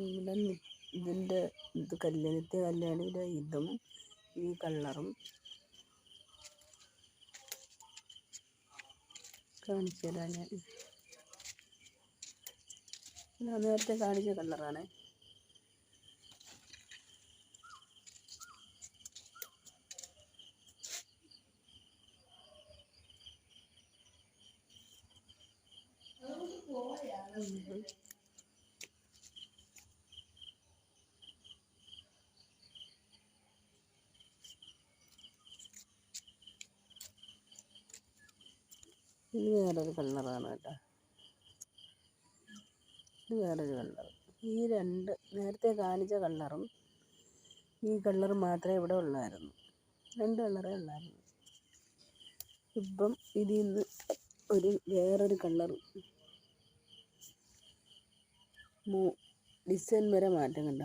ഇവിടെ ഇതിൻ്റെ ഇത് നിത്യ കല്യാണിയുടെ ഇതും ഈ കളറും കാണിച്ചു തരാം ഞാൻ നേരത്തെ കാണിച്ച കളറാണ്. ഇത് വേറൊരു കളറാണ് കേട്ടോ. ഇത് വേറൊരു കളർ. ഈ രണ്ട് നേരത്തെ കാണിച്ച കളറും ഈ കളർ മാത്രമേ ഇവിടെ ഉള്ളായിരുന്നു. രണ്ട് കളറേ ഉള്ളായിരുന്നു. ഇപ്പം ഇതിൽ നിന്ന് വേറൊരു കളർ ഡിസൈൻ വരെ മാറ്റം കണ്ട.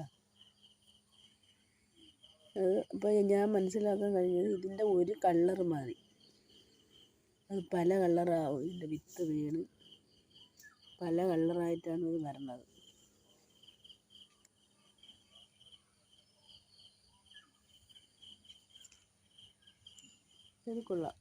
അത് അപ്പോൾ ഞാൻ മനസ്സിലാക്കാൻ കഴിഞ്ഞത് ഇതിൻ്റെ ഒരു കളർ മാറി, അത് പല കളറാവും. ഇതിൻ്റെ വിത്ത് വീണ് പല കളറായിട്ടാണ് ഇത് വരണത്. ഇത് കൊള്ളാം.